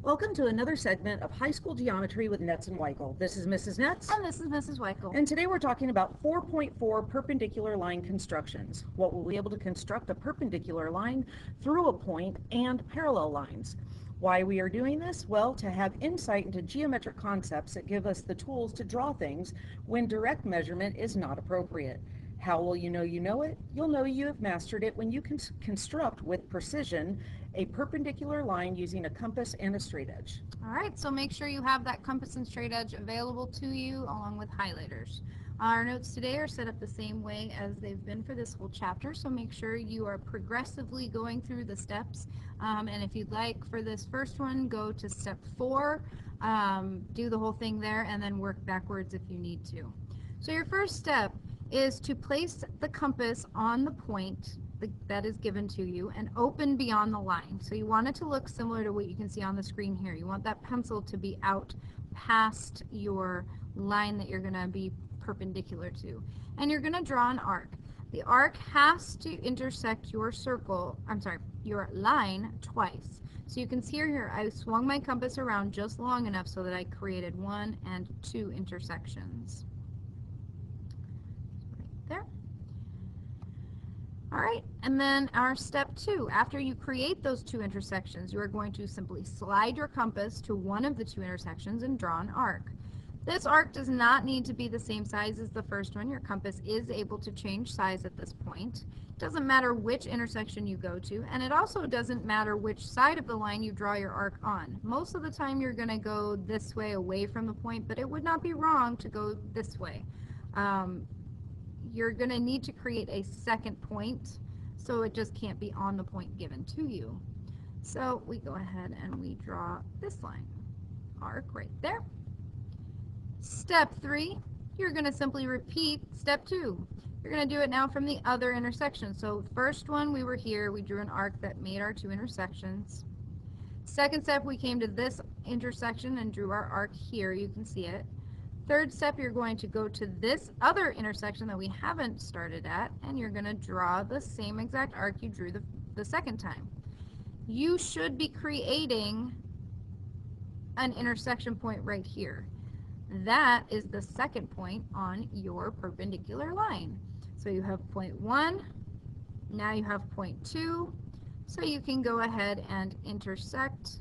Welcome to another segment of High School Geometry with Netz and Weichel. This is Mrs. Netz. And this is Mrs. Weichel. And today we're talking about 4.4 perpendicular line constructions. What will we be able to construct a perpendicular line through a point and parallel lines? Why we are doing this? Well, to have insight into geometric concepts that give us the tools to draw things when direct measurement is not appropriate. How will you know it? You'll know you have mastered it when you can construct with precision a perpendicular line using a compass and a straight edge. All right, so make sure you have that compass and straight edge available to you along with highlighters. Our notes today are set up the same way as they've been for this whole chapter, so make sure you are progressively going through the steps. And if you'd like for this first one, go to step 4, do the whole thing there, and then work backwards if you need to. So your first step is to place the compass on the point that is given to you and open beyond the line. So you want it to look similar to what you can see on the screen here. You want that pencil to be out past your line that you're going to be perpendicular to. And you're going to draw an arc. The arc has to intersect your your line twice. So you can see here, I swung my compass around just long enough so that I created 1 and 2 intersections. There. All right, and then our step 2, after you create those 2 intersections, you are going to simply slide your compass to one of the 2 intersections and draw an arc. This arc does not need to be the same size as the first one. Your compass is able to change size at this point. It doesn't matter which intersection you go to, and it also doesn't matter which side of the line you draw your arc on. Most of the time you're going to go this way away from the point, but it would not be wrong to go this way. You're going to need to create a second point, so it just can't be on the point given to you. So we go ahead and we draw this line, arc right there. Step 3, you're going to simply repeat step 2. You're going to do it now from the other intersection. So first one, we were here, we drew an arc that made our 2 intersections. Second step, we came to this intersection and drew our arc here. You can see it. Third step, you're going to go to this other intersection that we haven't started at, and you're going to draw the same exact arc you drew the second time. You should be creating an intersection point right here. That is the second point on your perpendicular line. So you have point 1, now you have point 2, so you can go ahead and intersect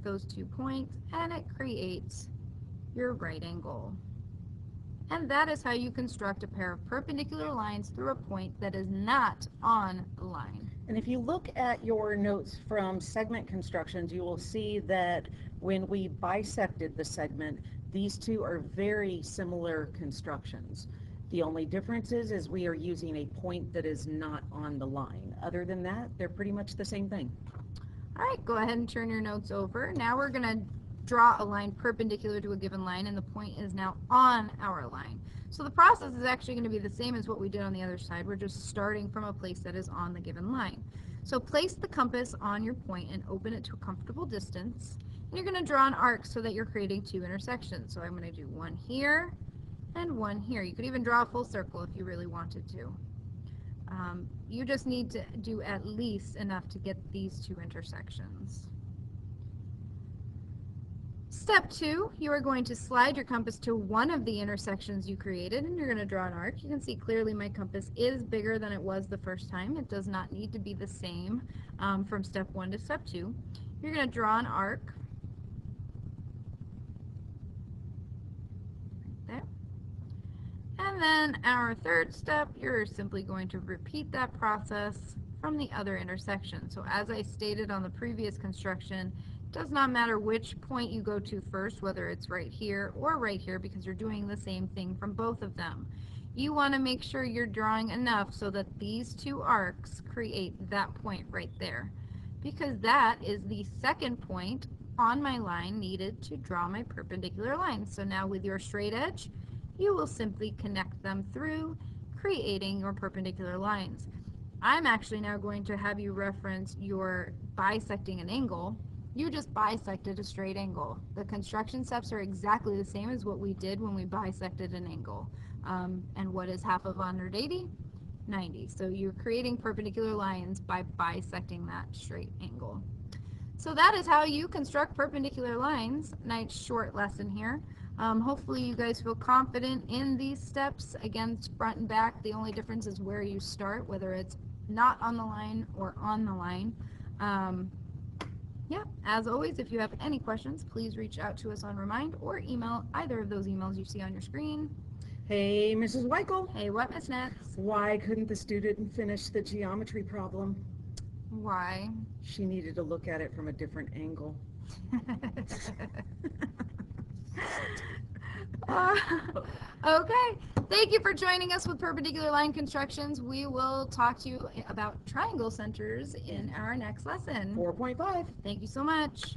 those 2 points, and it creates your right angle. And that is how you construct a pair of perpendicular lines through a point that is not on the line. And if you look at your notes from segment constructions, you will see that when we bisected the segment, these two are very similar constructions. The only difference is we are using a point that is not on the line. Other than that, they're pretty much the same thing. All right, go ahead and turn your notes over. Now we're going to draw a line perpendicular to a given line, and the point is now on our line. So the process is actually going to be the same as what we did on the other side. We're just starting from a place that is on the given line. So place the compass on your point and open it to a comfortable distance. And you're going to draw an arc so that you're creating 2 intersections. So I'm going to do one here and one here. You could even draw a full circle if you really wanted to. You just need to do at least enough to get these 2 intersections. Step 2, you are going to slide your compass to one of the intersections you created, and you're going to draw an arc. You can see clearly my compass is bigger than it was the first time. It does not need to be the same from step 1 to step 2. You're going to draw an arc right there. And then our third step, you're simply going to repeat that process from the other intersection. So as I stated on the previous construction, does not matter which point you go to first, whether it's right here or right here, because you're doing the same thing from both of them. You want to make sure you're drawing enough so that these 2 arcs create that point right there, because that is the second point on my line needed to draw my perpendicular line. So now with your straight edge, you will simply connect them through, creating your perpendicular lines. I'm actually now going to have you reference your bisecting an angle. You just bisected a straight angle. The construction steps are exactly the same as what we did when we bisected an angle. And what is half of 180? 90. So you're creating perpendicular lines by bisecting that straight angle. So that is how you construct perpendicular lines. Nice short lesson here. Hopefully you guys feel confident in these steps. Again, it's front and back. The only difference is where you start, whether it's not on the line or on the line. Yeah, as always, if you have any questions, please reach out to us on Remind or email either of those emails you see on your screen. Hey, Mrs. Weichel. Hey, what, Miss Nets? Why couldn't the student finish the geometry problem? Why? She needed to look at it from a different angle. Okay, thank you for joining us with perpendicular line constructions. We will talk to you about triangle centers in our next lesson. 4.5. Thank you so much.